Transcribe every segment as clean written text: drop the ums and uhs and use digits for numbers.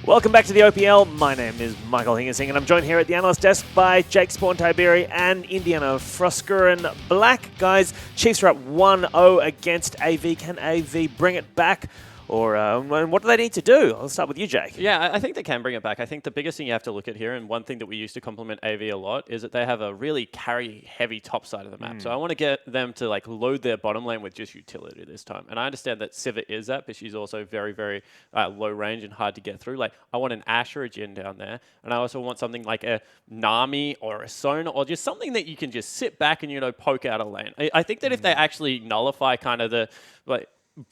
Welcome back to the OPL. My name is Michael Hingersing, and I'm joined here at the analyst desk by Jake Spawn-Tiberi and Indiana Froskuren Black. Guys, Chiefs are up 1-0 against AV. Can AV bring it back? Or what do they need to do? I'll start with you, Jake. Yeah, I think they can bring it back. I think the biggest thing you have to look at here, and one thing that we used to compliment AV a lot, is that they have a really carry-heavy top side of the map. So I want to get them to load their bottom lane with just utility this time. And I understand that Sivir is that, but she's also very, very low range and hard to get through. I want an Ashe or a Jhin down there, and I also want something like a Nami or a Sona, or just something that you can just sit back and poke out a lane. I think that if they actually nullify kind of the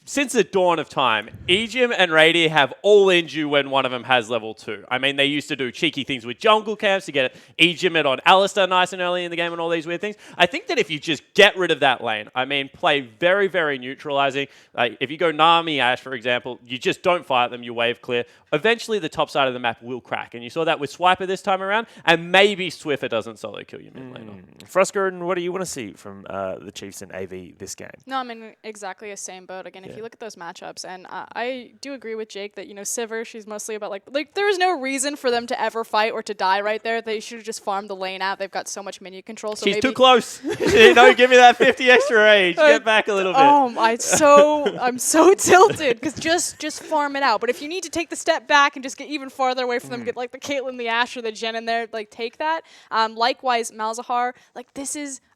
since the dawn of time, Ejim and Radier have all in you when one of them has level 2. I mean, they used to do cheeky things with jungle camps to get Ejim it on Alistar nice and early in the game and all these weird things. I think that if you just get rid of that lane, I mean, play very, very neutralizing. If you go Nami Ashe, for example, you just don't fight them, you wave clear. Eventually, the top side of the map will crack. And you saw that with Swiper this time around, and maybe Swiffer doesn't solo kill you mid laner. Froskuren, what do you want to see from the Chiefs and AV this game? No, I'm in exactly the same boat. Again, if you look at those matchups, and I do agree with Jake that, Sivir, she's mostly about there was no reason for them to ever fight or to die right there. They should have just farmed the lane out. They've got so much minion control. So she's too close. Give me that 50 extra rage. Get back a little bit. I'm so tilted because just farm it out. But if you need to take the step back and just get even farther away from them, get the Caitlyn, the Ashe, or the Jhin in there, take that. Likewise, Malzahar,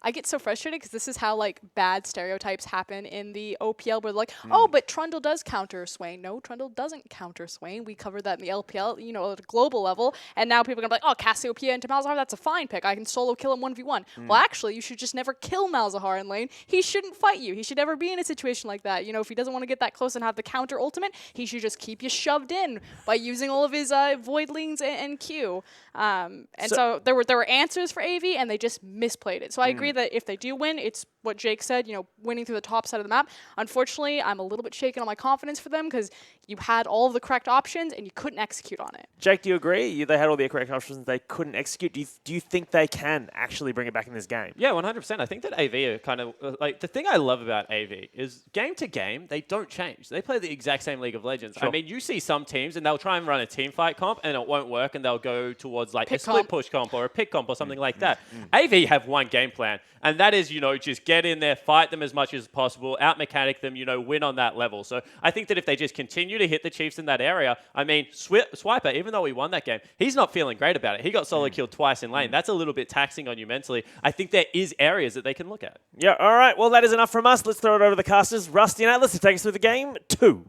I get so frustrated because this is how bad stereotypes happen in the OPL where they're oh, but Trundle does counter Swain. No, Trundle doesn't counter Swain. We covered that in the LPL, at a global level. And now people are going to be oh, Cassiopeia into Malzahar, that's a fine pick. I can solo kill him 1v1. Well, actually, you should just never kill Malzahar in lane. He shouldn't fight you. He should never be in a situation like that. If he doesn't want to get that close and have the counter ultimate, he should just keep you shoved in by using all of his Voidlings and Q. So there were answers for AV, and they just misplayed it. So I agree that if they do win, it's what Jake said, winning through the top side of the map. Unfortunately, I'm a little bit shaken on my confidence for them because you had all of the correct options and you couldn't execute on it. Jake, do you agree? They had all the correct options, they couldn't execute. Do you think they can actually bring it back in this game? Yeah, 100%. I think that AV are kind of the thing I love about AV is game to game, they don't change. They play the exact same League of Legends. Sure. I mean, you see some teams and they'll try and run a team fight comp and it won't work and they'll go towards a split push comp or a pick comp or something like that. AV have one game plan, and that is, just get in there, fight them as much as possible, out-mechanic them, win on that level. So I think that if they just continue to hit the Chiefs in that area, I mean, Swiper, even though he won that game, he's not feeling great about it. He got solo killed twice in lane. That's a little bit taxing on you mentally. I think there is areas that they can look at. Yeah, all right. Well, that is enough from us. Let's throw it over to the casters. Rusty and Atlas to take us through the game 2.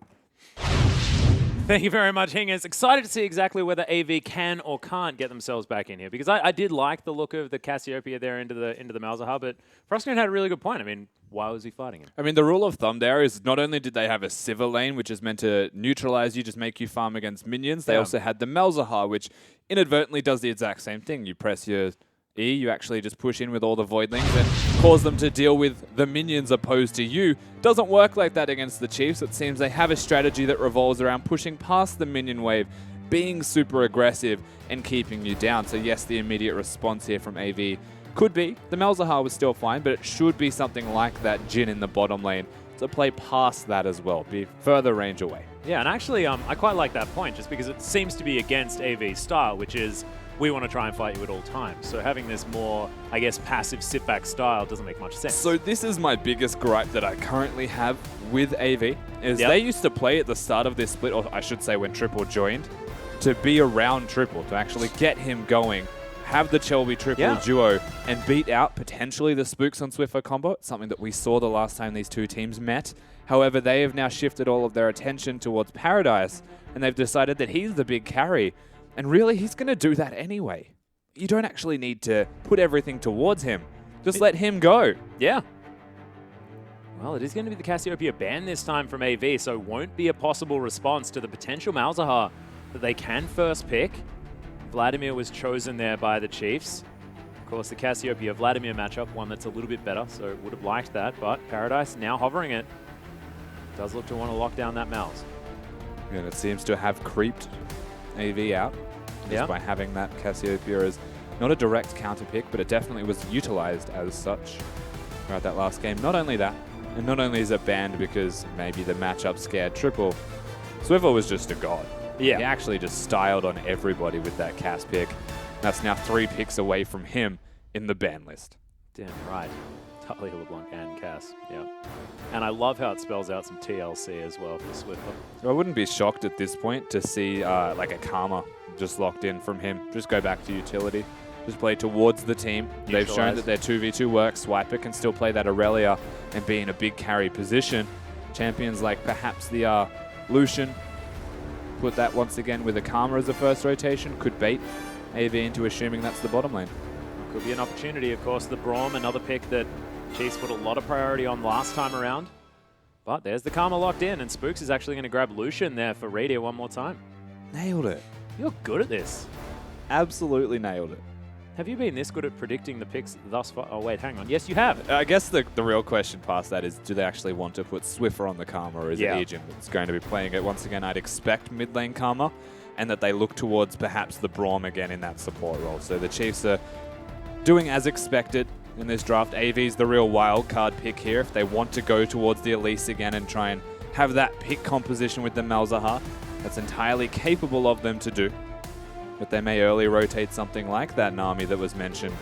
Thank you very much, Hingers. Excited to see exactly whether AV can or can't get themselves back in here, because I did like the look of the Cassiopeia there into the Malzahar, but Froskuren had a really good point. I mean, why was he fighting him? I mean, the rule of thumb there is not only did they have a Sivir lane, which is meant to neutralize you, just make you farm against minions, they also had the Malzahar, which inadvertently does the exact same thing. You press your E, you actually just push in with all the Voidlings and cause them to deal with the minions opposed to you. Doesn't work like that against the Chiefs. It seems they have a strategy that revolves around pushing past the minion wave, being super aggressive, and keeping you down. So yes, the immediate response here from AV could be, the Malzahar was still fine, but it should be something like that Jhin in the bottom lane to play past that as well, be further range away. Yeah, and actually, I quite like that point, just because it seems to be against AV's style, which is we want to try and fight you at all times. So having this more, I guess, passive sit-back style doesn't make much sense. So this is my biggest gripe that I currently have with AV, is they used to play at the start of this split, or I should say when Triple joined, to be around Triple, to actually get him going, have the Chelby Triple duo, and beat out potentially the Spooks on Swiffer combo, something that we saw the last time these two teams met. However, they have now shifted all of their attention towards Paradise, and they've decided that he's the big carry. And really, he's going to do that anyway. You don't actually need to put everything towards him. Just let him go. Yeah. Well, it is going to be the Cassiopeia ban this time from AV, so won't be a possible response to the potential Malzahar that they can first pick. Vladimir was chosen there by the Chiefs. Of course, the Cassiopeia-Vladimir matchup, one that's a little bit better, so would have liked that, but Paradise now hovering it. Does look to want to lock down that Malz. And it seems to have creeped AV out just by having that Cassiopeia as not a direct counter pick, but it definitely was utilized as such throughout that last game. Not only that, and not only is it banned because maybe the matchup scared Triple, Swivel was just a god. Yeah. He actually just styled on everybody with that Cass pick. That's now 3 picks away from him in the ban list. Damn right. Talia LeBlanc and Cass. Yeah. And I love how it spells out some TLC as well for Swiffer. I wouldn't be shocked at this point to see like a Karma just locked in from him. Just go back to utility. Just play towards the team. They've shown that their 2v2 works. Swiper can still play that Aurelia and be in a big carry position. Champions like perhaps the Lucian, put that once again with a Karma as a first rotation, could bait AV into assuming that's the bottom lane. Could be an opportunity, of course. The Braum, another pick that Chiefs put a lot of priority on last time around. But there's the Karma locked in, and Spooks is actually going to grab Lucian there for Radio one more time. Nailed it. You're good at this. Absolutely nailed it. Have you been this good at predicting the picks thus far? Oh, wait, hang on. Yes, you have. I guess the real question past that is, do they actually want to put Swiffer on the Karma, or is it Ejim that's going to be playing it? Once again, I'd expect mid lane Karma, and that they look towards perhaps the Braum again in that support role. So the Chiefs are doing as expected in this draft. AV's the real wild card pick here. If they want to go towards the Elise again and try and have that pick composition with the Malzahar, that's entirely capable of them to do. But they may early rotate something like that Nami that was mentioned.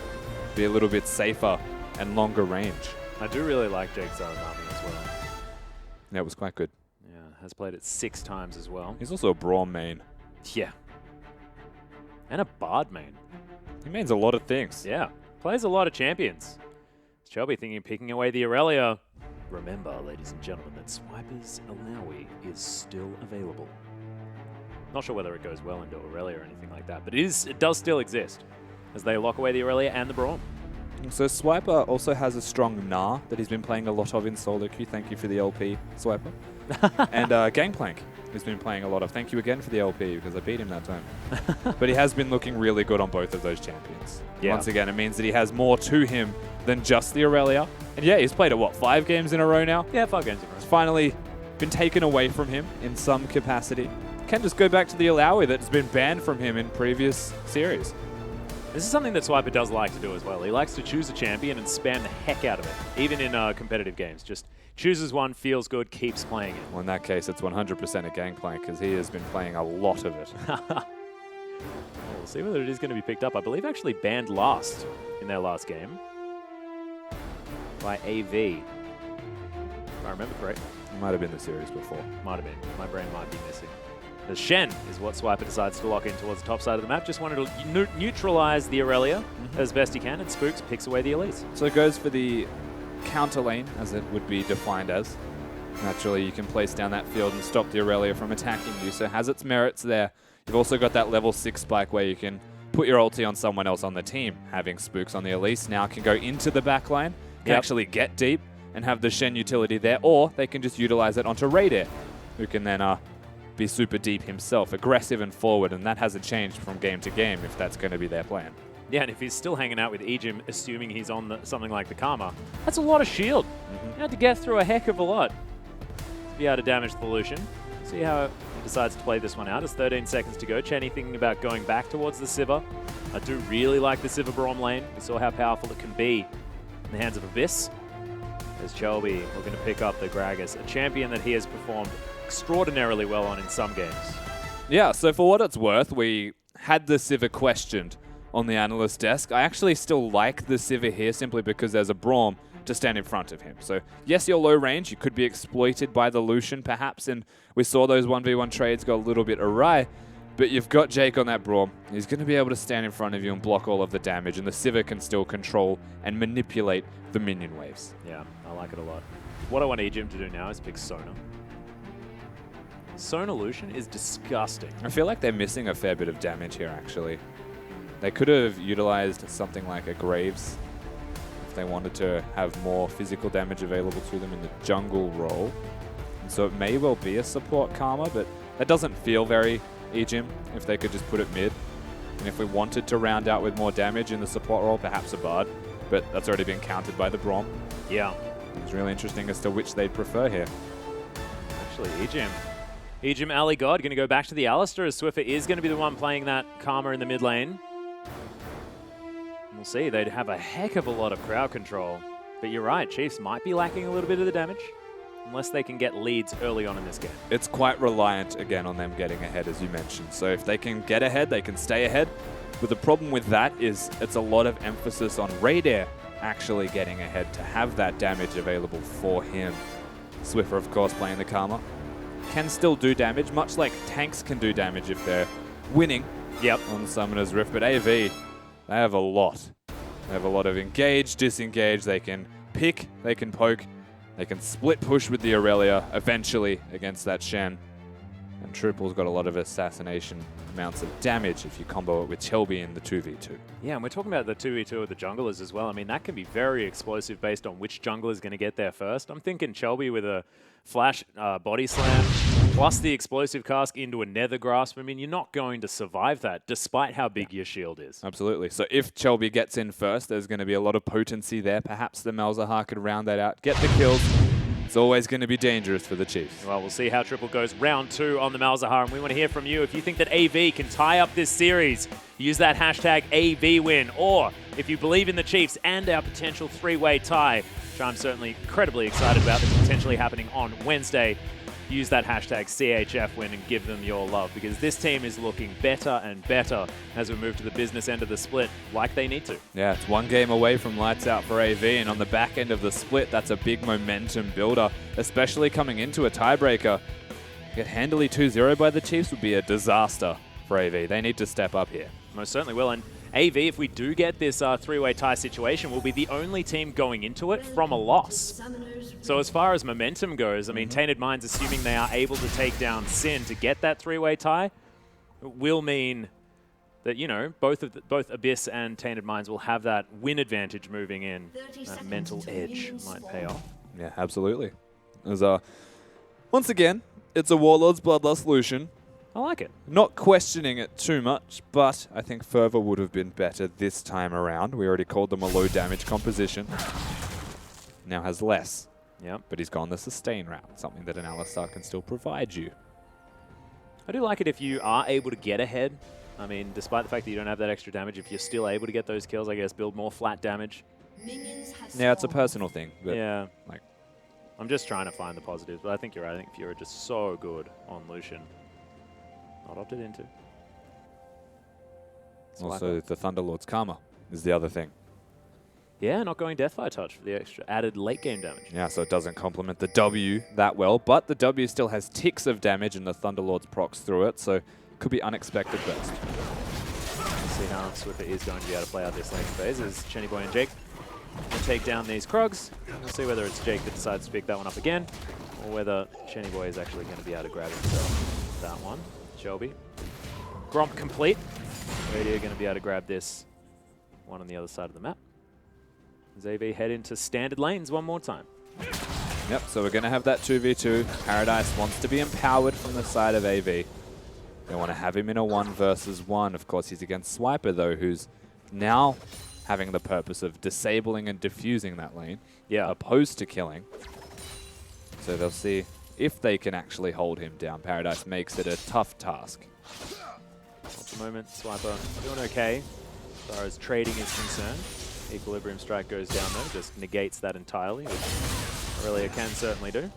Be a little bit safer and longer range. I do really like Jake Nami as well. That was quite good. Yeah, has played it 6 times as well. He's also a Braum main. Yeah. And a Bard main. He means a lot of things. Yeah. Plays a lot of champions. Shelby thinking of picking away the Aurelia. Remember, ladies and gentlemen, that Swiper's Alawi is still available. Not sure whether it goes well into Aurelia or anything like that, but it does still exist as they lock away the Aurelia and the Braum. So Swiper also has a strong Gnar that he's been playing a lot of in solo queue. Thank you for the LP, Swiper. And Gangplank he's been playing a lot of. Thank you again for the LP because I beat him that time. But he has been looking really good on both of those champions. Yeah. Once again, it means that he has more to him than just the Aurelia. And yeah, he's played it, what, 5 games in a row now? Yeah, 5 games in a row. It's finally been taken away from him in some capacity. Can just go back to the Alawi that's been banned from him in previous series. This is something that Swiper does like to do as well. He likes to choose a champion and spam the heck out of it, even in competitive games. Just chooses one, feels good, keeps playing it. Well, in that case, it's 100% a Gangplank because he has been playing a lot of it. We'll see whether it is going to be picked up. I believe actually banned last in their last game by AV. If I remember correctly. It might have been the series before. Might have been. My brain might be missing. The Shen is what Swiper decides to lock in towards the top side of the map. Just wanted to neutralize the Aurelia as best he can, and Spooks picks away the Elise. So it goes for the counter lane, as it would be defined as. Naturally, you can place down that field and stop the Aurelia from attacking you, so it has its merits there. You've also got that level 6 spike where you can put your ulti on someone else on the team. Having Spooks on the Elise now can go into the back line, can actually get deep, and have the Shen utility there, or they can just utilize it onto Raider, who can then be super deep himself, aggressive and forward, and that hasn't changed from game to game if that's going to be their plan. Yeah, and if he's still hanging out with Ejim, assuming he's on something like the Karma, that's a lot of shield. You have to get through a heck of a lot to be able to damage the Lucian. See how he decides to play this one out. It's 13 seconds to go. Chenny thinking about going back towards the Sivir. I do really like the Sivir Braum lane. We saw how powerful it can be in the hands of Abyss. As Shelby looking to pick up the Gragas, a champion that he has performed extraordinarily well on in some games. Yeah, so for what it's worth, we had the Sivir questioned on the analyst desk. I actually still like the Sivir here simply because there's a Braum to stand in front of him. So yes, you're low range. You could be exploited by the Lucian perhaps, and we saw those 1v1 trades go a little bit awry, but you've got Jake on that Braum. He's going to be able to stand in front of you and block all of the damage, and the Sivir can still control and manipulate the minion waves. Yeah, I like it a lot. What I want Ejim to do now is pick Sona. Sona Lucian is disgusting. I feel like they're missing a fair bit of damage here, actually. They could have utilized something like a Graves if they wanted to have more physical damage available to them in the jungle role. And so it may well be a support Karma, but that doesn't feel very Ejim if they could just put it mid. And if we wanted to round out with more damage in the support role, perhaps a Bard, but that's already been countered by the Braum. Yeah. It's really interesting as to which they'd prefer here. Actually, Ejim Ali God going to go back to the Alistair as Swiffer is going to be the one playing that Karma in the mid lane. We'll see. They'd have a heck of a lot of crowd control. But you're right, Chiefs might be lacking a little bit of the damage. unless they can get leads early on in this game. It's quite reliant, again, on them getting ahead, as you mentioned. So if they can get ahead, they can stay ahead. But the problem with that is it's a lot of emphasis on Radar actually getting ahead to have that damage available for him. Swiffer, of course, playing the Karma. Can still do damage, much like tanks can do damage if they're winning on Summoner's Rift. But AV, they have a lot. They have a lot of engage, disengage. They can pick, they can poke, they can split push with the Aurelia eventually against that Shen. And Triple's got a lot of assassination amounts of damage if you combo it with Chelby in the 2v2. Yeah, and we're talking about the 2v2 of the junglers as well. I mean, that can be very explosive based on which jungler is going to get there first. I'm thinking Chelby with a flash body slam, plus the explosive cask into a nether grasp. I mean, you're not going to survive that, despite how big your shield is. Absolutely. So if Chelby gets in first, there's going to be a lot of potency there. Perhaps the Malzahar could round that out, get the kills. It's always going to be dangerous for the Chiefs. Well, we'll see how Triple goes round 2 on the Malzahar, and we want to hear from you. If you think that AV can tie up this series, use that hashtag AVWin. Or if you believe in the Chiefs and our potential 3-way tie, which I'm certainly incredibly excited about, that's potentially happening on Wednesday, use that hashtag CHFWin and give them your love, because this team is looking better and better as we move to the business end of the split, like they need to. Yeah, it's one game away from lights out for AV, and on the back end of the split, that's a big momentum builder, especially coming into a tiebreaker. Get handily 2-0 by the Chiefs would be a disaster for AV. They need to step up here. Most certainly will. And AV, if we do get this 3-way tie situation, will be the only team going into it from a loss. So as far as momentum goes, I mean, Tainted Minds, assuming they are able to take down Sin to get that 3-way tie, will mean that, you know, both Abyss and Tainted Minds will have that win advantage moving in. That mental edge might pay off. Yeah, absolutely. As, once again, it's a Warlord's Bloodlust Lucian. I like it. Not questioning it too much, but I think Fervor would have been better this time around. We already called them a low damage composition. Now has less. Yep. But he's gone the sustain route, something that an Alistar can still provide you. I do like it if you are able to get ahead. I mean, despite the fact that you don't have that extra damage, if you're still able to get those kills, I guess build more flat damage. Yeah, it's a personal thing. But yeah. Like, I'm just trying to find the positives, but I think you're right. I think Fiora just so good on Lucian. Not opted into. also, the Thunderlord's Karma is the other thing. Yeah, not going Deathfire Touch for the extra added late game damage. Yeah, so it doesn't complement the W that well, but the W still has ticks of damage and the Thunderlord's procs through it, so it could be unexpected burst. Let's see how Swiffer is going to be able to play out this late phase as Chenny Boy and Jake will take down these Krogs. We'll see whether it's Jake that decides to pick that one up again, or whether Chenny Boy is actually going to be able to grab himself that one. Shelby. Gromp complete. Radio going to be able to grab this one on the other side of the map. AV head into standard lanes one more time. Yep, so we're going to have that 2v2. Paradise wants to be empowered from the side of AV. They want to have him in a 1 versus 1. Of course, he's against Swiper, though, who's now having the purpose of disabling and diffusing that lane, opposed to killing. So they'll see if they can actually hold him down. Paradise makes it a tough task. At the moment, Swiper doing okay as far as trading is concerned. Equilibrium Strike goes down though, just negates that entirely, which Aurelia can certainly do.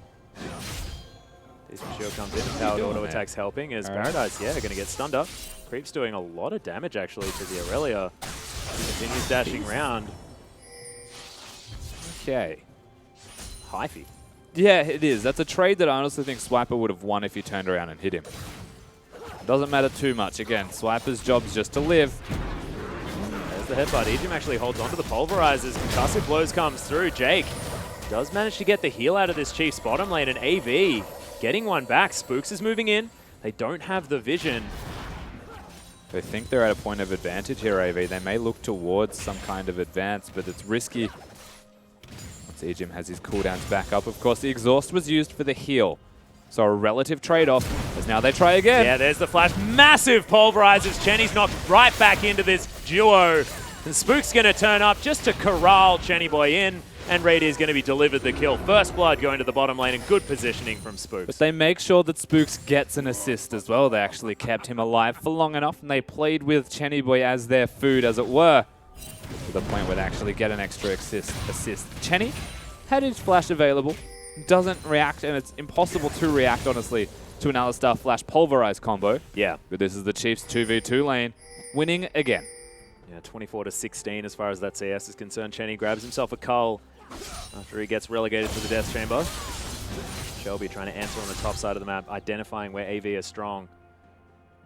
Decent shield comes in, powered auto attacks helping as Paradise, going to get stunned up. Creep's doing a lot of damage actually to the Aurelia. He continues dashing round. Okay. Hyphy. Yeah, it is. That's a trade that I honestly think Swiper would have won if he turned around and hit him. Doesn't matter too much. Again, Swiper's job's just to live. There's the headbutt. Ejim actually holds onto the pulverizers. Concussive blows comes through. Jake does manage to get the heal out of this Chief's bottom lane, and AV getting one back. Spooks is moving in. They don't have the vision. They think they're at a point of advantage here, AV. They may look towards some kind of advance, but it's risky. Once Ejim has his cooldowns back up, of course, the exhaust was used for the heal. So a relative trade-off as now they try again. Yeah, there's the flash. Massive pulverizers. Chenny's knocked right back into this duo. And Spook's going to turn up just to corral Chenny Boy in. And Radier's going to be delivered the kill. First blood going to the bottom lane and good positioning from Spooks. But they make sure that Spooks gets an assist as well. They actually kept him alive for long enough, and they played with Chenny Boy as their food, as it were, to the point where they actually get an extra assist. Chenny had his flash available. doesn't react, and it's impossible to react, honestly, to an Alistar Flash Pulverize combo. Yeah. But this is the Chiefs 2v2 lane, winning again. Yeah, 24-16 as far as that CS is concerned. Chenny grabs himself a cull after he gets relegated to the Death Chamber. Shelby trying to answer on the top side of the map, identifying where AV is strong.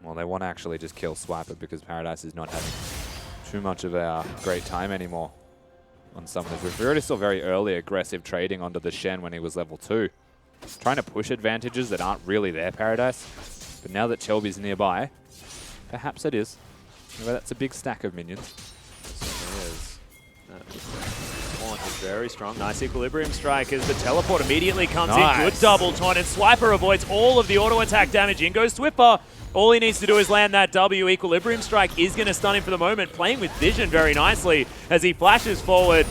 Well, they want to actually just kill Swiper because Paradise is not having too much of a great time anymore on Summoners. We already saw very early aggressive trading onto the Shen when he was level 2. Trying to push advantages that aren't really there, Paradise. But now that Shelby's nearby, perhaps it is. Well, that's a big stack of minions. Taunt is very strong. Nice equilibrium strike as the teleport immediately comes in. Good double taunt, and Swiper avoids all of the auto attack damage. In goes Swiffer. All he needs to do is land that W. Equilibrium strike is going to stun him for the moment, playing with vision very nicely as he flashes forward.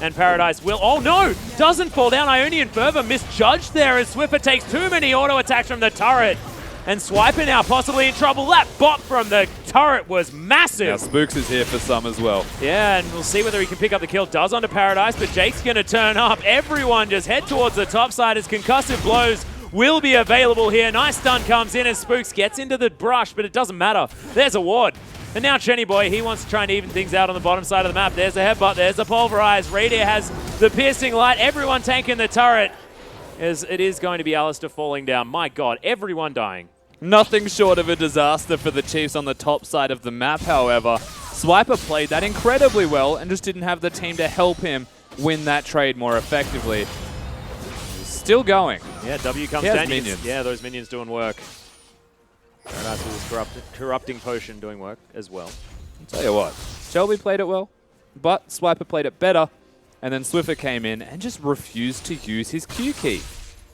And Paradise will... Oh no! Doesn't fall down. Ionian Fervor misjudged there as Swiffer takes too many auto attacks from the turret. And Swiper now possibly in trouble. That bot from the turret was massive. Now Spooks is here for some as well. Yeah, and we'll see whether he can pick up the kill. Does onto Paradise, but Jake's going to turn up. Everyone just head towards the top side as concussive blows will be available here. Nice stun comes in as Spooks gets into the brush, but it doesn't matter. There's a ward. And now Chenny Boy, he wants to try and even things out on the bottom side of the map. There's a headbutt, there's a pulverize. Radier has the piercing light. Everyone tanking the turret as it is going to be Alistar falling down. My God, everyone dying. Nothing short of a disaster for the Chiefs on the top side of the map, however. Swiper played that incredibly well and just didn't have the team to help him win that trade more effectively. He's still going. Yeah, W comes down. Minions. Yeah, those minions doing work. Paradise was corrupting potion doing work as well. I'll tell you what, Shelby played it well, but Swiper played it better, and then Swiffer came in and just refused to use his Q key.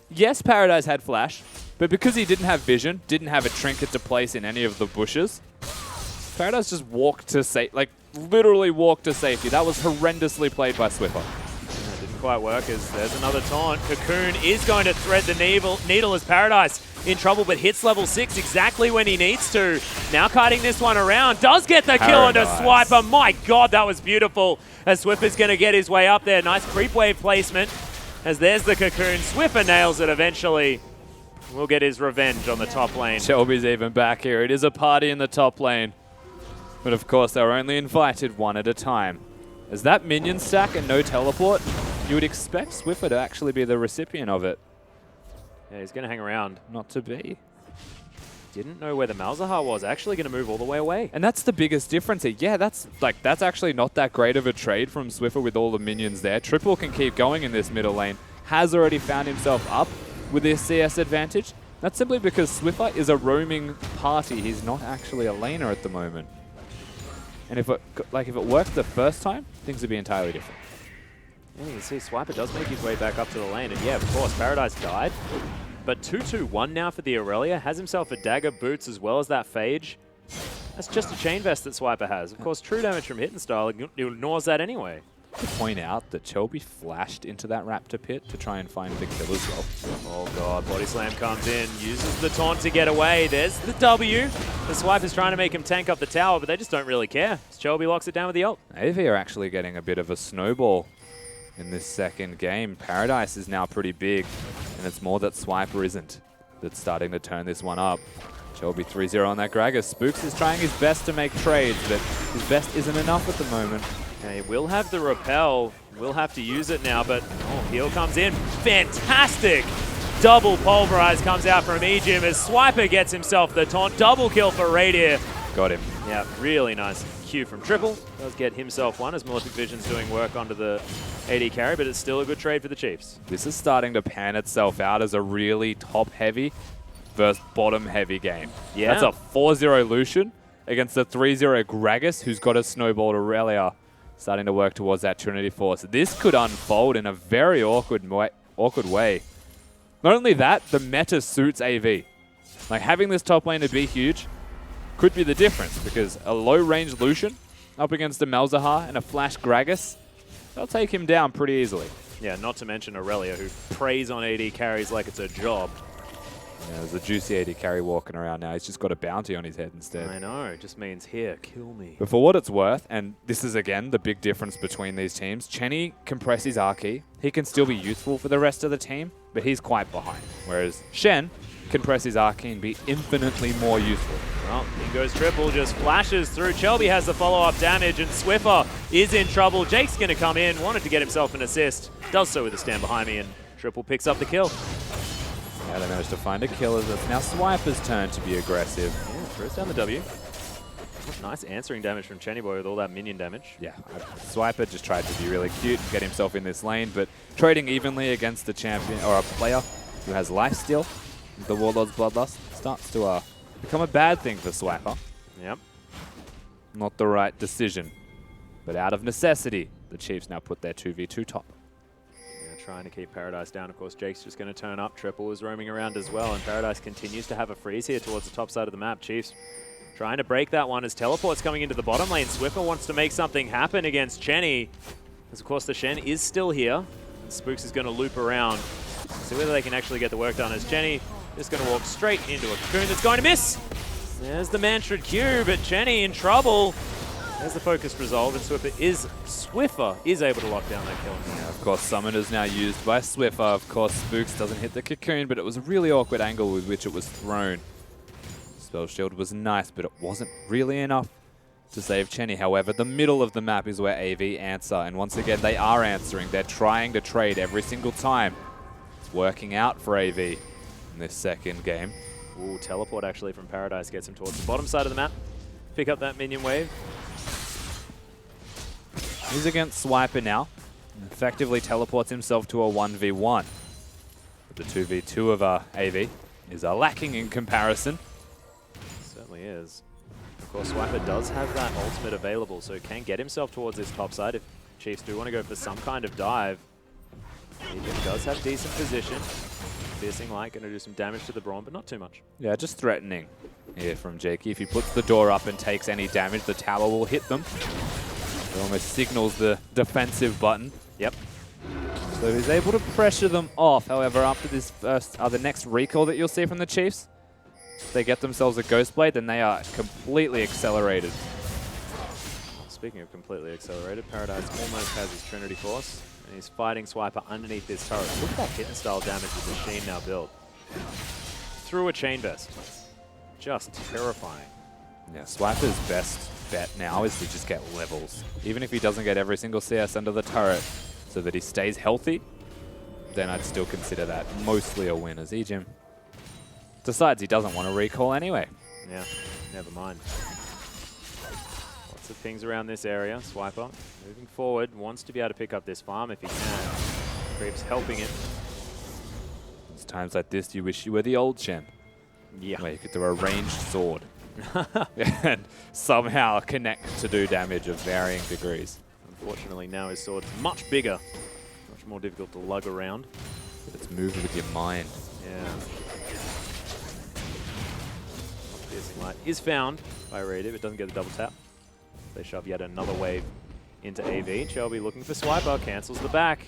Yes, Paradise had flash, but because he didn't have vision, didn't have a trinket to place in any of the bushes, Paradise just walked to safety, like literally walked to safety. That was horrendously played by Swiffer. Yeah, didn't quite work as there's another taunt. Cocoon is going to thread the needle as Paradise in trouble, but hits level 6 exactly when he needs to. Now kiting this one around, does get the kill onto Swiper. My God, that was beautiful as Swiffer's going to get his way up there. Nice creep wave placement as there's the Cocoon. Swiffer nails it eventually. We'll get his revenge on the top lane. Shelby's even back here. It is a party in the top lane. But of course, they're only invited one at a time. As that minion stack and no teleport, you would expect Swiffer to actually be the recipient of it. Yeah, he's going to hang around. Not to be. Didn't know where the Malzahar was. Actually going to move all the way away. And that's the biggest difference here. Yeah, that's actually not that great of a trade from Swiffer with all the minions there. Triple can keep going in this middle lane. Has already found himself up with this CS advantage. That's simply because Swiffer is a roaming party. He's not actually a laner at the moment. And if it worked the first time, things would be entirely different. Yeah, you can see Swiper does make his way back up to the lane. And yeah, of course, Paradise died. But 2-2-1 now for the Aurelia. Has himself a dagger, boots, as well as that Phage. That's just a chain vest that Swiper has. Of course, true damage from hit and style ignores that anyway. To point out that Shelby flashed into that Raptor pit to try and find the kill as well. Oh God, Body Slam comes in, uses the taunt to get away. There's the W. The Swiper's trying to make him tank up the tower, but they just don't really care. Shelby locks it down with the ult. AV are actually getting a bit of a snowball in this second game. Paradise is now pretty big, and it's more that Swiper isn't that's starting to turn this one up. Shelby 3-0 on that Gragas. Spooks is trying his best to make trades, but his best isn't enough at the moment. Okay, we'll have the repel. We'll have to use it now, but heal comes in. Fantastic! Double pulverize comes out from Ejim as Swiper gets himself the taunt. Double kill for Radier. Got him. Yeah, really nice Q from Triple. Does get himself one as Malefic Vision's doing work onto the AD carry, but it's still a good trade for the Chiefs. This is starting to pan itself out as a really top-heavy versus bottom-heavy game. Yeah. That's a 4-0 Lucian against the 3-0 Gragas, who's got a snowballed Aurelia, starting to work towards that Trinity Force. This could unfold in a very awkward way. Not only that, the meta suits AV. Like, having this top lane to be huge could be the difference, because a low-range Lucian up against a Malzahar and a flash Gragas, they'll take him down pretty easily. Yeah, not to mention Aurelia, who preys on AD carries like it's a job. Yeah, there's a juicy AD carry walking around now. He's just got a bounty on his head instead. I know. It just means, here, kill me. But for what it's worth, and this is, again, the big difference between these teams, Chenny can press his R key. He can still be useful for the rest of the team, but he's quite behind. Whereas Shen can press his R key and be infinitely more useful. Well, in goes Triple, just flashes through. Chelby has the follow-up damage, and Swiffer is in trouble. Jake's going to come in, wanted to get himself an assist. Does so with a stand behind me, and Triple picks up the kill. Yeah, they managed to find a kill as it's now Swiper's turn to be aggressive. Yeah, throws down the W. Nice answering damage from Chenny Boy with all that minion damage. Yeah, Swiper just tried to be really cute and get himself in this lane, but trading evenly against the champion, or a player who has life steal, the Warlord's Bloodlust, starts to become a bad thing for Swiper. Yep. Not the right decision. But out of necessity, the Chiefs now put their 2v2 top. Trying to keep Paradise down. Of course, Jake's just going to turn up. Triple is roaming around as well, and Paradise continues to have a freeze here towards the top side of the map. Chiefs trying to break that one as Teleport's coming into the bottom lane. Swiffer wants to make something happen against Chenny, as of course the Shen is still here, and Spooks is going to loop around. See whether they can actually get the work done, as Chenny is going to walk straight into a cocoon that's going to miss. There's the Mantra Q, but Chenny in trouble. There's the focus resolved, and Swiffer is able to lock down that kill. Yeah, of course, Summoner's now used by Swiffer. Of course, Spooks doesn't hit the cocoon, but it was a really awkward angle with which it was thrown. Spell Shield was nice, but it wasn't really enough to save Chenny. However, the middle of the map is where AV answer, and once again, they are answering. They're trying to trade every single time. It's working out for AV in this second game. Ooh, Teleport actually from Paradise gets him towards the bottom side of the map. Pick up that minion wave. He's against Swiper now. Effectively teleports himself to a 1v1. But the 2v2 of AV is lacking in comparison. Certainly is. Of course, Swiper does have that ultimate available, so can get himself towards this top side if Chiefs do want to go for some kind of dive. He does have decent position. Piercing Light going to do some damage to the Brawn, but not too much. Yeah, just threatening here from Jakey. If he puts the door up and takes any damage, the tower will hit them. It almost signals the defensive button. Yep. So he's able to pressure them off. However, after this the next recall that you'll see from the Chiefs, if they get themselves a Ghost Blade, then they are completely accelerated. Speaking of completely accelerated, Paradise almost has his Trinity Force, and he's fighting Swiper underneath this turret. Look at that hit and style damage with the Machine now built. Through a Chain Vest. Just terrifying. Yeah, Swiper's best bet now is to just get levels. Even if he doesn't get every single CS under the turret, so that he stays healthy, then I'd still consider that mostly a win, as Ejim decides he doesn't want to recall anyway. Yeah, never mind. Lots of pings around this area. Swiper moving forward, wants to be able to pick up this farm if he can. Creep's helping it. It's times like this you wish you were the old champ. Yeah. Where you could throw a ranged sword and somehow connect to do damage of varying degrees. Unfortunately, now his sword's much bigger, much more difficult to lug around. But it's moved with your mind. Yeah. Piercing Light is found by Reedy, but doesn't get the double tap. They shove yet another wave into AV. Shelby looking for Swiper, cancels the back.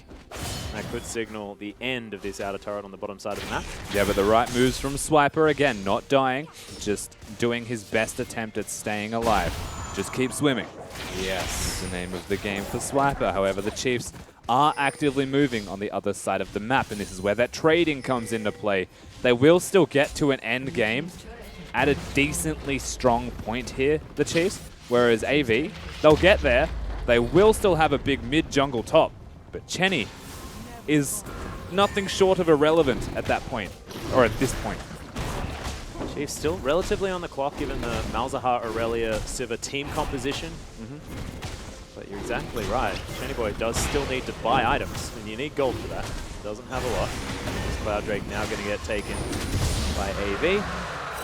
That could signal the end of this outer turret on the bottom side of the map. Yeah, but the right moves from Swiper, again, not dying, just doing his best attempt at staying alive. Just keep swimming. Yes, is the name of the game for Swiper. However, the Chiefs are actively moving on the other side of the map, and this is where that trading comes into play. They will still get to an end game at a decently strong point here, the Chiefs, whereas AV, they'll get there. They will still have a big mid-jungle top, but Chenny is nothing short of irrelevant at that point, or at this point. Chiefs still relatively on the clock given the Malzahar, Aurelia, Sivir team composition. But you're exactly right. Chenny Boy does still need to buy items, and you need gold for that. Doesn't have a lot. This Cloud Drake now going to get taken by AV.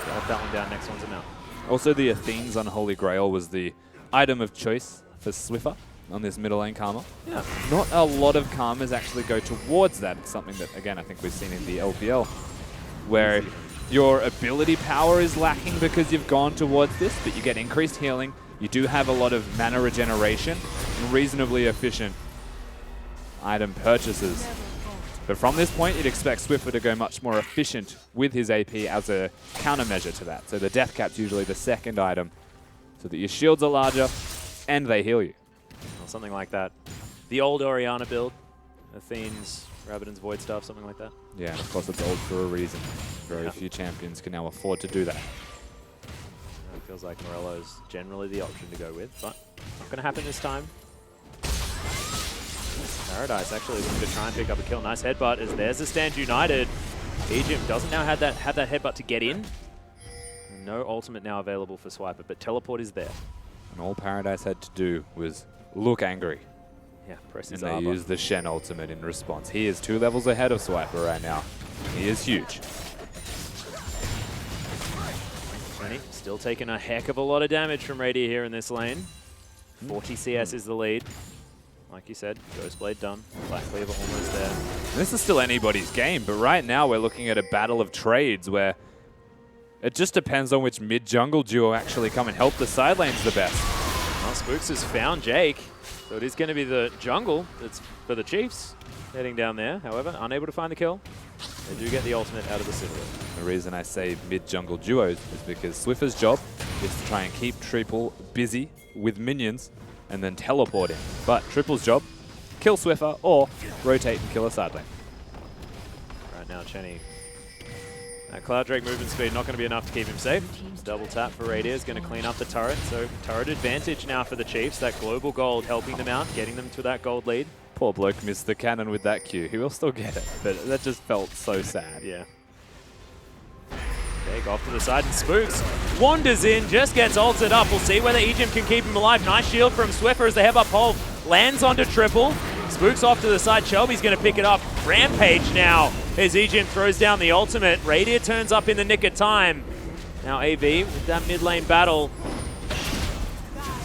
Got that one down, next one's a mount. Also, the Athene's Unholy Grail was the item of choice for Swiffer on this middle lane Karma. Yeah. Not a lot of Karmas actually go towards that. It's something that, again, I think we've seen in the LPL, where your ability power is lacking because you've gone towards this, but you get increased healing. You do have a lot of mana regeneration and reasonably efficient item purchases. But from this point, you'd expect Swiffer to go much more efficient with his AP as a countermeasure to that. So the death cap's usually the second item, so that your shields are larger and they heal you. Or something like that. The old Orianna build. Athene's, Rabadon's Void Staff, something like that. Yeah, and of course it's old for a reason. Very few champions can now afford to do that. It feels like Morello's generally the option to go with, but not going to happen this time. Paradise actually looking to try and pick up a kill. Nice headbutt as there's the stand united. Egypt doesn't now have that headbutt to get in. And no ultimate now available for Swiper, but teleport is there. And all Paradise had to do was look angry. Yeah, press his And they R use the Shen ultimate in response. He is 2 levels ahead of Swiper right now. He is huge. Kenny still taking a heck of a lot of damage from Radier here in this lane. 40 CS is the lead. Like you said, Ghostblade done. Black Cleaver almost there. This is still anybody's game, but right now we're looking at a battle of trades where it just depends on which mid-jungle duo actually come and help the side lanes the best. Well, Spooks has found Jake, so it is going to be the jungle that's for the Chiefs heading down there. However, unable to find the kill. They do get the ultimate out of the Citadel. The reason I say mid-jungle duos is because Swiffer's job is to try and keep Triple busy with minions and then teleport in. But Triple's job, kill Swiffer or rotate and kill a side lane. Right now, Chenny. That Cloud Drake movement speed not going to be enough to keep him safe. Double tap for Radier is going to clean up the turret. So turret advantage now for the Chiefs. That global gold helping them out, getting them to that gold lead. Poor bloke missed the cannon with that Q. He will still get it, but that just felt so sad. Yeah. Jake off to the side and Spooks wanders in, just gets ulted up. We'll see whether Egypt can keep him alive. Nice shield from Swiffer as the headbutt pole lands onto Triple. Spooks off to the side. Shelby's going to pick it up. Rampage now as Egypt throws down the ultimate. Radier turns up in the nick of time. Now AV with that mid lane battle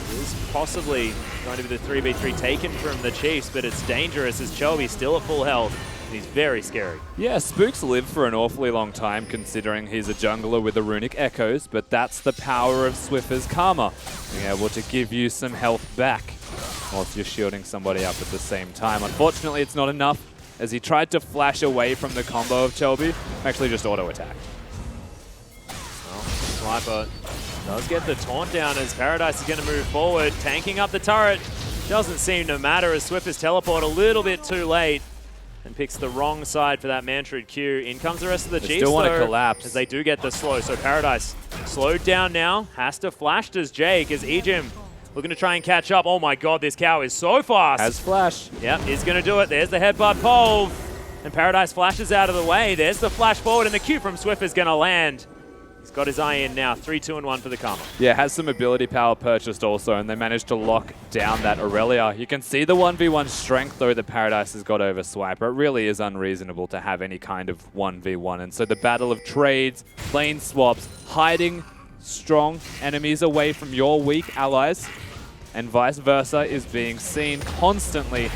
is possibly going to be the 3v3 taken from the Chiefs, but it's dangerous as Shelby's still at full health. He's very scary. Yeah, Spooks lived for an awfully long time considering he's a jungler with the runic echoes, but that's the power of Swiffer's Karma, being able to give you some health back whilst you're shielding somebody up at the same time. Unfortunately, it's not enough as he tried to flash away from the combo of Shelby, actually just auto-attacked. Well, Swiper does get the taunt down as Paradise is going to move forward, tanking up the turret. Doesn't seem to matter as Swiffer's teleport a little bit too late. And picks the wrong side for that Mantrid Q. In comes the rest of the Chiefs, still want to though, collapse. as they do get the slow. So Paradise slowed down now. Has to flash as Jake as Ejim looking to try and catch up. Oh my god, this cow is so fast. Has flash. Yep, he's going to do it. There's the headbutt pole. And Paradise flashes out of the way. There's the flash forward and the Q from Swift is going to land. He's got his eye in now. 3, 2, and 1 for the Karma. Yeah, has some ability power purchased also, and they managed to lock down that Aurelia. You can see the 1v1 strength, though, that Paradise has got over Swiper. It really is unreasonable to have any kind of 1v1, and so the battle of trades, lane swaps, hiding strong enemies away from your weak allies, and vice versa is being seen constantly.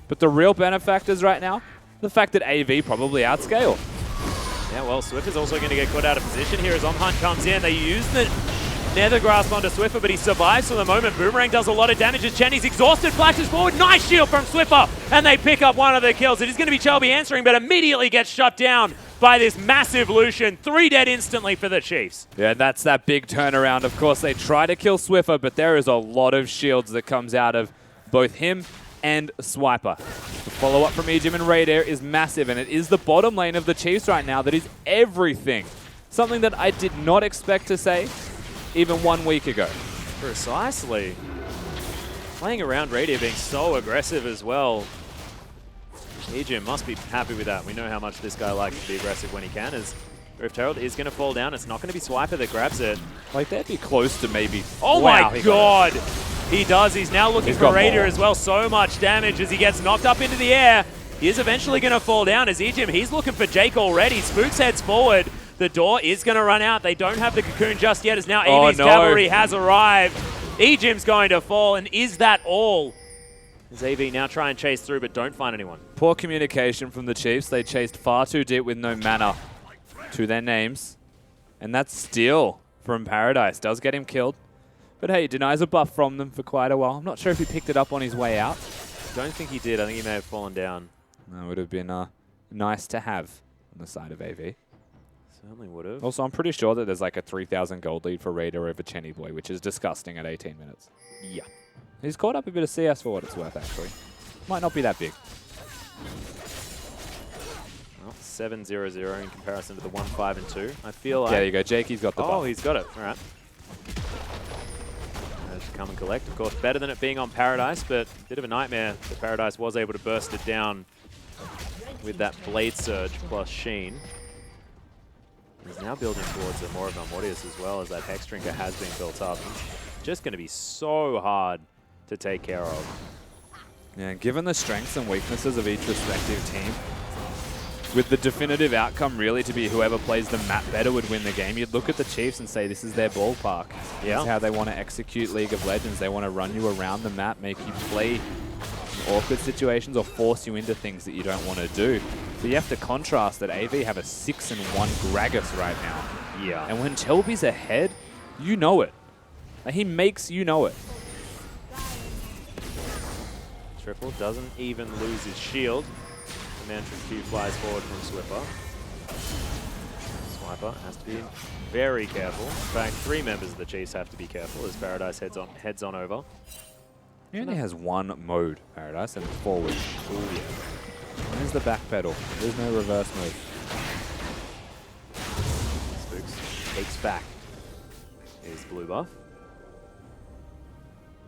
But the real benefactors right now, the fact that AV probably outscale. Yeah, well, Swift is also going to get caught out of position here as Hunt comes in. They use the Nether Grasp onto Swiffer, but he survives for the moment. Boomerang does a lot of damage as Chenny's exhausted, flashes forward. Nice shield from Swiffer, and they pick up one of the kills. It is going to be Shelby answering, but immediately gets shut down by this massive Lucian. 3 dead instantly for the Chiefs. Yeah, that's that big turnaround. Of course, they try to kill Swiffer, but there is a lot of shields that comes out of both him and Swiper. The follow-up from Ejim and Radier is massive, and it is the bottom lane of the Chiefs right now that is everything. Something that I did not expect to say even 1 week ago. Precisely. Playing around Radier being so aggressive as well. Ejim must be happy with that. We know how much this guy likes to be aggressive when he can, as Rift Herald is going to fall down. It's not going to be Swiper that grabs it. Like, they'd be close to maybe... Oh wow, my god! He does. He's now looking for Radier as well. So much damage as he gets knocked up into the air. He is eventually going to fall down as Ejim. He's looking for Jake already. Spooks heads forward. The door is going to run out. They don't have the cocoon just yet as now AV's cavalry has arrived. Ejim's going to fall, and is that all? As AV now try and chase through, but don't find anyone. Poor communication from the Chiefs. They chased far too deep with no mana to their names. And that steal from Paradise does get him killed. But hey, he denies a buff from them for quite a while. I'm not sure if he picked it up on his way out. Don't think he did. I think he may have fallen down. That would have been nice to have on the side of AV. Certainly would have. Also, I'm pretty sure that there's like a 3,000 gold lead for Raider over Chenny Boy, which is disgusting at 18 minutes. Yeah. He's caught up a bit of CS for what it's worth, actually. Might not be that big. Well, 7-0-0 in comparison to the 1-5 and 2. I feel like... There you go. Jakey's got the buff. Oh, he's got it. All right. Come and collect, of course, better than it being on Paradise, but a bit of a nightmare that Paradise was able to burst it down with that Blade Surge plus Sheen. He's now building towards a more of Mortius as well, as that Hex Drinker has been built up. It's just going to be so hard to take care of. Yeah, given the strengths and weaknesses of each respective team, with the definitive outcome really to be whoever plays the map better would win the game, you'd look at the Chiefs and say this is their ballpark. Yeah. This is how they want to execute League of Legends. They want to run you around the map, make you play in awkward situations or force you into things that you don't want to do. So you have to contrast that AV have a 6-1 Gragas right now. Yeah. And when Chelby's ahead, you know it. Like, he makes you know it. Triple doesn't even lose his shield. The Mantra Q flies forward from Swiffer. Swiper has to be very careful. In fact, 3 members of the Chiefs have to be careful as Paradise heads on over. He only has one mode, Paradise, and it's forward. Oh yeah. Where's the back pedal? There's no reverse mode. Spooks takes back his blue buff.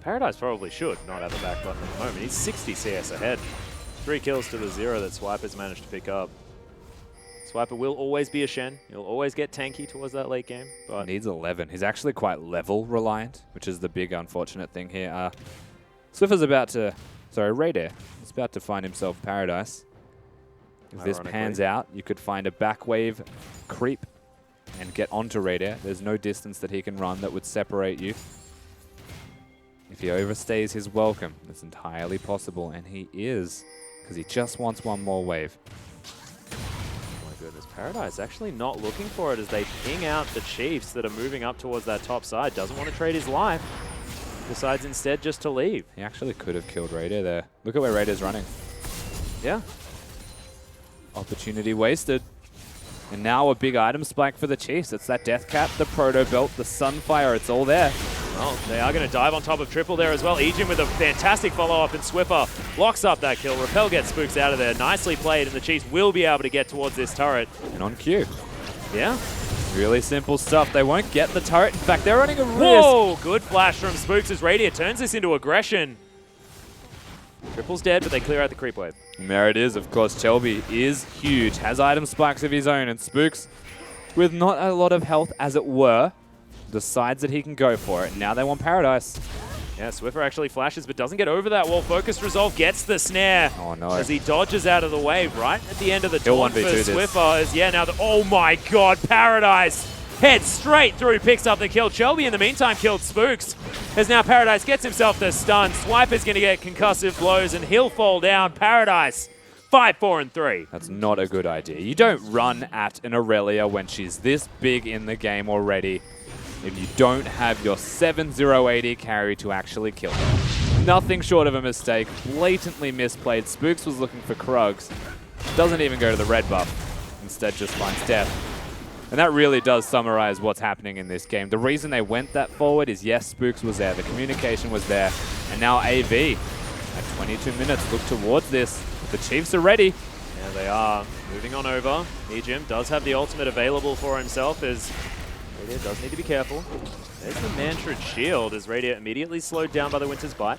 Paradise probably should not have a back button at the moment. He's 60 CS ahead. 3 kills to the 0 that Swiper's managed to pick up. Swiper will always be a Shen. He'll always get tanky towards that late game. But Needs 11. He's actually quite level reliant, which is the big unfortunate thing here. Swiffer's about to... Sorry, Raider is about to find himself Paradise. If this pans out, you could find a back wave creep and get onto Raider. There's no distance that he can run that would separate you. If he overstays his welcome, that's entirely possible, and he is, because he just wants one more wave. oh my goodness, Paradise actually not looking for it as they ping out the Chiefs that are moving up towards that top side. Doesn't want to trade his life. Decides instead just to leave. He actually could have killed Raider there. Look at where Raider's running. Yeah. Opportunity wasted. And now a big item spike for the Chiefs. It's that Death Cap, the Proto Belt, the Sunfire. It's all there. Well, they are going to dive on top of Triple there as well. Ejim with a fantastic follow-up, and Swiffer locks up that kill. Repel gets Spooks out of there. Nicely played, and the Chiefs will be able to get towards this turret. And on cue. Yeah. Really simple stuff. They won't get the turret. In fact, they're running a risk. Whoa! Good flash from Spooks as Radier turns this into aggression. Triple's dead, but they clear out the creep wave. And there it is. Of course, Chelby is huge. Has item spikes of his own. And Spooks, with not a lot of health as it were, decides that he can go for it. Now they want Paradise. Yeah, Swiffer actually flashes, but doesn't get over that wall. Focused Resolve gets the snare. Oh, no. As he dodges out of the way right at the end of the He'll taunt for 1v2 this. Swiffer. Yeah, now oh my god, Paradise heads straight through, picks up the kill. Shelby in the meantime killed Spooks. As now Paradise gets himself the stun. Swiper's going to get concussive blows and he'll fall down. Paradise 5, 4, and 3. That's not a good idea. You don't run at an Aurelia when she's this big in the game already if you don't have your 7-0-80 carry to actually kill her. Nothing short of a mistake. Blatantly misplayed. Spooks was looking for Krugs. Doesn't even go to the red buff. Instead just finds death. And that really does summarize what's happening in this game. The reason they went that forward is, yes, Spooks was there. The communication was there. And now AV, at 22 minutes, look towards this. The Chiefs are ready. Yeah, they are. Moving on over. Ejim does have the ultimate available for himself as Radier does need to be careful. There's the Mantra Shield as Radier immediately slowed down by the Winter's Bite.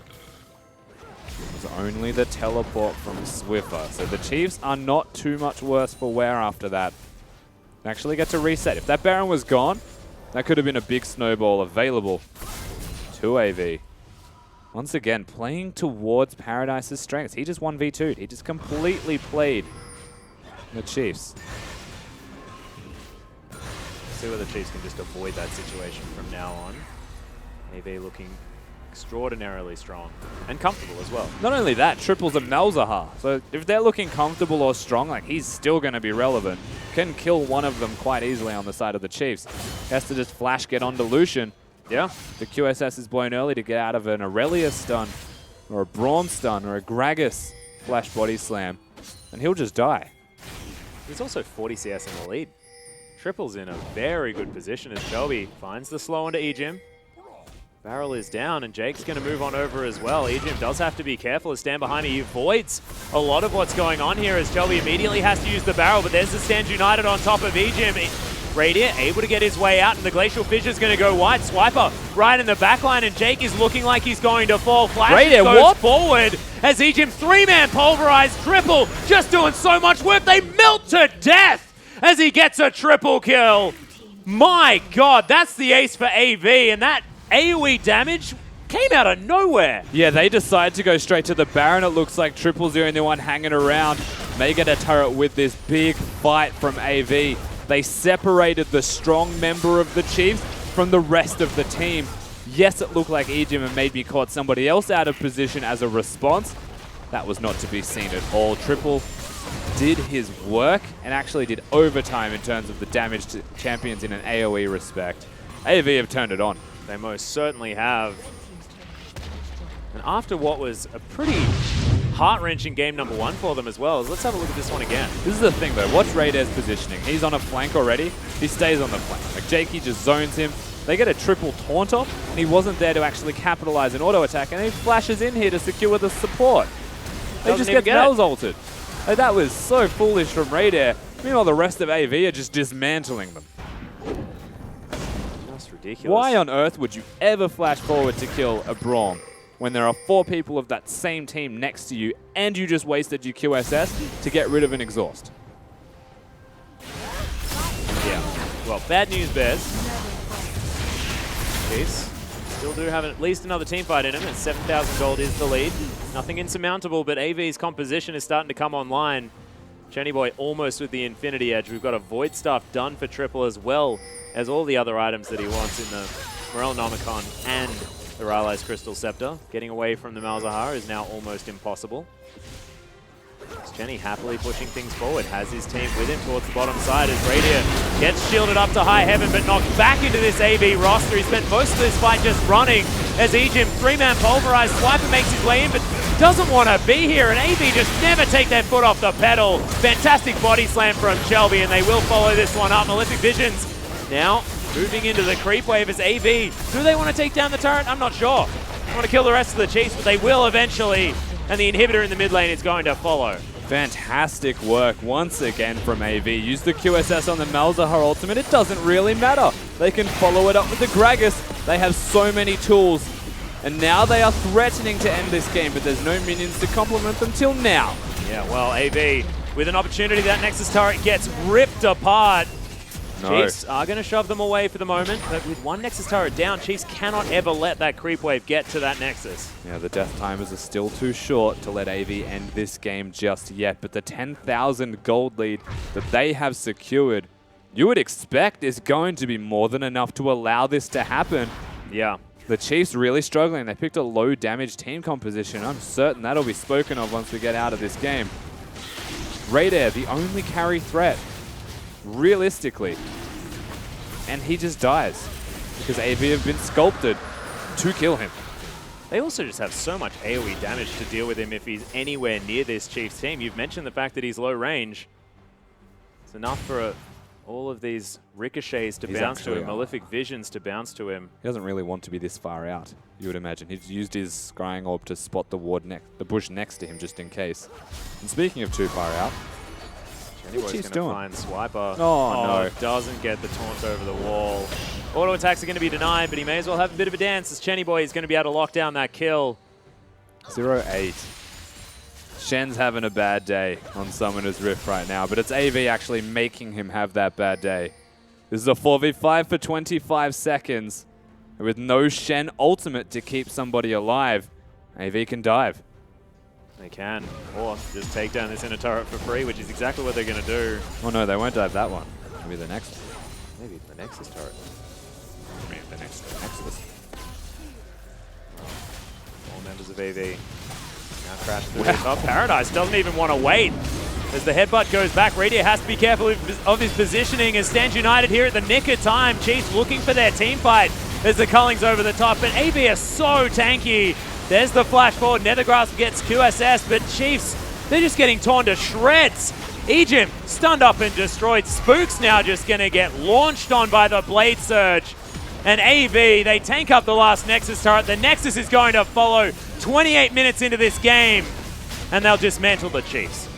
It was only the teleport from Swiffer. So the Chiefs are not too much worse for wear after that. They actually get to reset. If that Baron was gone, that could have been a big snowball available to AV. Once again, playing towards Paradise's strengths. He just 1v2'd. He just completely played the Chiefs. See whether the Chiefs can just avoid that situation from now on. AV looking extraordinarily strong and comfortable as well. Not only that, Triple's a Malzahar. So if they're looking comfortable or strong, like he's still going to be relevant. Can kill one of them quite easily on the side of the Chiefs. Has to just flash get onto Lucian. Yeah, the QSS is blown early to get out of an Aurelia stun, or a Braum stun, or a Gragas flash body slam, and he'll just die. He's also 40 CS in the lead. Triple's in a very good position as Shelby finds the slow onto Ejim. Barrel is down, and Jake's going to move on over as well. Ejim does have to be careful to stand behind me. He avoids a lot of what's going on here as Shelby immediately has to use the barrel, but there's the Stand United on top of Ejim. Radiant able to get his way out, and the Glacial Fissure's going to go wide. Swiper right in the backline, and Jake is looking like he's going to fall. Flash goes forward as Ejim 3-man pulverized. Triple just doing so much work. They melt to death as he gets a triple kill. My God, that's the ace for AV, and that AoE damage came out of nowhere. Yeah, they decide to go straight to the Baron. It looks like Triple's the only one hanging around. May get a turret with this big fight from AV. They separated the strong member of the Chiefs from the rest of the team. Yes, it looked like Ejim and maybe caught somebody else out of position as a response. That was not to be seen at all. Triple did his work and actually did overtime in terms of the damage to champions in an AoE respect. AV have turned it on. They most certainly have. And after what was a pretty heart-wrenching game number 1 for them as well, let's have a look at this one again. This is the thing though, watch Raider's positioning. He's on a flank already, he stays on the flank. Like Jakey just zones him, they get a triple taunt off, and he wasn't there to actually capitalize an auto attack, and he flashes in here to secure the support. They just get Bells ulted. Like, that was so foolish from Raider. Meanwhile, the rest of AV are just dismantling them. That's ridiculous. Why on earth would you ever flash forward to kill a Braum when there are 4 people of that same team next to you and you just wasted your QSS to get rid of an exhaust? Yeah. Well, bad news, Bears. Chiefs still do have at least another team fight in him, and 7,000 gold is the lead. Nothing insurmountable, but AV's composition is starting to come online. Jenny Boy almost with the Infinity Edge. We've got a Void Staff done for Triple as well as all the other items that he wants in the Morelnomicon and the Rylai's Crystal Scepter. Getting away from the Malzahar is now almost impossible. Jenny happily pushing things forward, has his team with him towards the bottom side as Radiant gets shielded up to high heaven but knocked back into this AV roster. He spent most of this fight just running as Ejim 3-man pulverized. Swiper makes his way in but doesn't want to be here, and AV just never take their foot off the pedal. Fantastic body slam from Shelby, and they will follow this one up. Malefic Visions now moving into the creep wave as AV. Do they want to take down the turret? I'm not sure. They want to kill the rest of the Chiefs, but they will eventually. And the inhibitor in the mid lane is going to follow. Fantastic work once again from AV. Use the QSS on the Malzahar ultimate. It doesn't really matter. They can follow it up with the Gragas. They have so many tools. And now they are threatening to end this game, but there's no minions to complement them till now. Yeah, well, AV with an opportunity. That Nexus turret gets ripped apart. No. Chiefs are going to shove them away for the moment, but with one Nexus turret down, Chiefs cannot ever let that creep wave get to that Nexus. Yeah, the death timers are still too short to let AV end this game just yet, but the 10,000 gold lead that they have secured, you would expect is going to be more than enough to allow this to happen. Yeah. The Chiefs really struggling. They picked a low damage team composition. I'm certain that'll be spoken of once we get out of this game. Raider, the only carry threat, realistically. And he just dies because AV have been sculpted to kill him. They also just have so much AoE damage to deal with him if he's anywhere near this Chiefs team. You've mentioned the fact that he's low range. It's enough for all of these ricochets to bounce to him, Malefic Visions to bounce to him. He doesn't really want to be this far out, you would imagine. He's used his Scrying Orb to spot the bush next to him just in case. And speaking of too far out, What's going to find Swiper. Oh, no. Doesn't get the taunt over the wall. Auto attacks are going to be denied, but he may as well have a bit of a dance as Chenny Boy is going to be able to lock down that kill. 0-8. Shen's having a bad day on Summoner's Rift right now, but it's AV actually making him have that bad day. This is a 4v5 for 25 seconds. With no Shen ultimate to keep somebody alive, AV can dive. They can, or just take down this inner turret for free, which is exactly what they're going to do. Oh no, they won't dive that one. Maybe the next one. Maybe the Nexus turret. I mean, the next Nexus. All members of AV now crash through this. Oh, Paradise doesn't even want to wait. As the headbutt goes back, Radio has to be careful of his positioning as Stands United here at the nick of time. Chiefs looking for their team fight as the Culling's over the top, but AV are so tanky. There's the flash forward. Nethergrasp gets QSS, but Chiefs, they're just getting torn to shreds. Egypt stunned up and destroyed. Spook's now just going to get launched on by the Blade Surge. And AV, they tank up the last Nexus turret. The Nexus is going to follow 28 minutes into this game, and they'll dismantle the Chiefs.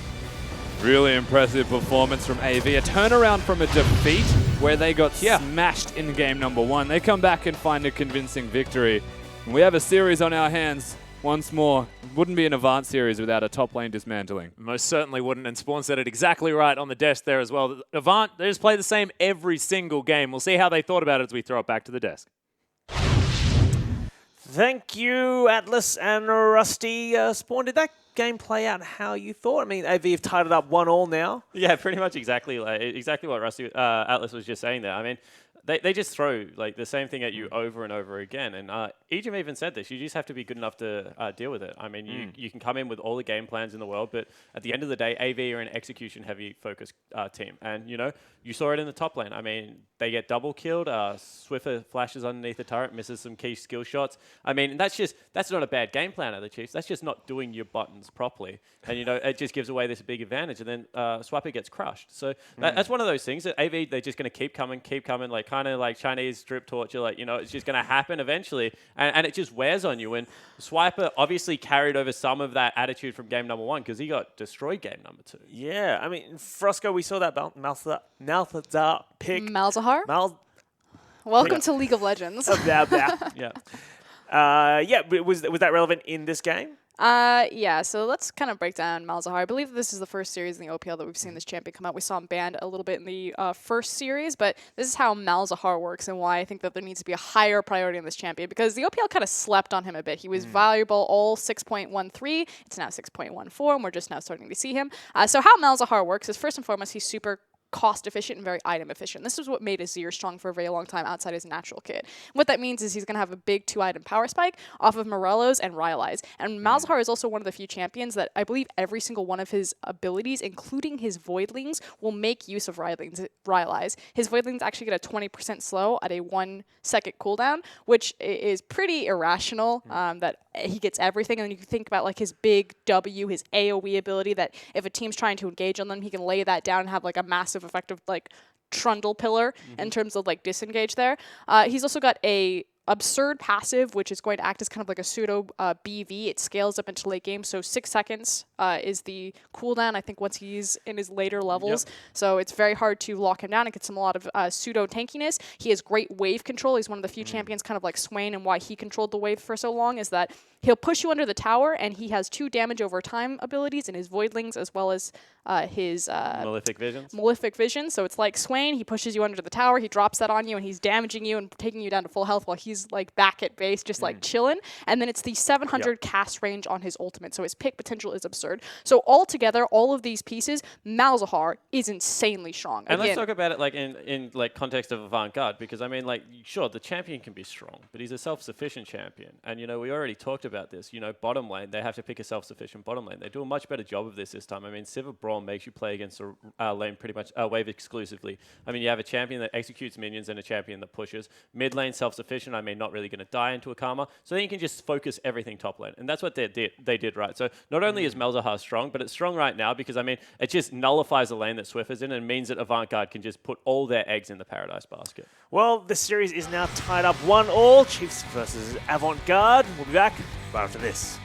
Really impressive performance from AV. A turnaround from a defeat where they got smashed in game number 1. They come back and find a convincing victory. And we have a series on our hands once more. Wouldn't be an Avant series without a top lane dismantling. Most certainly wouldn't, and Spawn said it exactly right on the desk there as well. Avant, they just play the same every single game. We'll see how they thought about it as we throw it back to the desk. Thank you, Atlas and Rusty. Spawn, did that game play out how you thought? I mean, AV have tied it up 1-1 now. Yeah, pretty much exactly what Rusty Atlas was just saying there. I mean, they just throw like the same thing at you over and over again. And Ejim even said this. You just have to be good enough to deal with it. I mean, you can come in with all the game plans in the world, but at the end of the day, AV are an execution-heavy focused team. And, you know, you saw it in the top lane. I mean, they get double killed. Swiffer flashes underneath the turret, misses some key skill shots. I mean, that's not a bad game plan of the Chiefs. That's just not doing your buttons properly. And, you know, it just gives away this big advantage. And then Swapper gets crushed. So that's one of those things that AV, they're just going to keep coming, like kind of like Chinese drip torture. Like, you know, it's just going to happen eventually. And it just wears on you. And Swiper obviously carried over some of that attitude from game number 1 because he got destroyed game number 2. Yeah, I mean, Frosco, we saw that Malthazar pick. Malzahar? Welcome to League of Legends. Yeah. Was that relevant in this game? Yeah, so let's kind of break down Malzahar. I believe this is the first series in the OPL that we've seen this champion come out. We saw him banned a little bit in the first series, but this is how Malzahar works and why I think that there needs to be a higher priority on this champion, because the OPL kind of slept on him a bit. He was valuable all 6.13. It's now 6.14, and we're just now starting to see him. So how Malzahar works is, first and foremost, he's super cost efficient and very item efficient. This is what made Azir strong for a very long time outside his natural kit. What that means is he's going to have a big 2-item power spike off of Morello's and Rylai's. And Malzahar is also one of the few champions that I believe every single one of his abilities, including his Voidlings, will make use of Rylai's. His Voidlings actually get a 20% slow at a 1-second cooldown, which is pretty irrational, that he gets everything. And then you can think about like his big W, his AoE ability, that if a team's trying to engage on them, he can lay that down and have like a massive effective like trundle pillar in terms of like disengage there. He's also got a absurd passive, which is going to act as kind of like a pseudo BV. It scales up into late game, so 6 seconds is the cooldown, I think, once he's in his later levels. So it's very hard to lock him down. It gets him a lot of pseudo tankiness. He has great wave control. He's one of the few champions, kind of like Swain, and why he controlled the wave for so long is that he'll push you under the tower, and he has 2 damage over time abilities in his Voidlings as well as his Malefic Visions. Malefic Vision. So it's like Swain, he pushes you under the tower, he drops that on you, and he's damaging you and taking you down to full health while he's like back at base, just like chilling. And then it's the 700 cast range on his ultimate. So his pick potential is absurd. So altogether, all of these pieces, Malzahar is insanely strong. And let's talk about it like in like context of Avant-Garde, because I mean, like, sure, the champion can be strong, but he's a self-sufficient champion. And, you know, we already talked about this, you know, bottom lane, they have to pick a self-sufficient bottom lane. They do a much better job of this time. I mean, Civ of Brawl makes you play against a lane pretty much wave exclusively. I mean, you have a champion that executes minions and a champion that pushes. Mid lane self-sufficient, I mean, not really going to die into a karma. So then you can just focus everything top lane. And that's what they did right. So not only is Malzahar strong, but it's strong right now because, I mean, it just nullifies the lane that Swiffer's in and means that Avant-Garde can just put all their eggs in the Paradise basket. Well, the series is now tied up 1-1. Chiefs versus Avant-Garde. We'll be back right after this.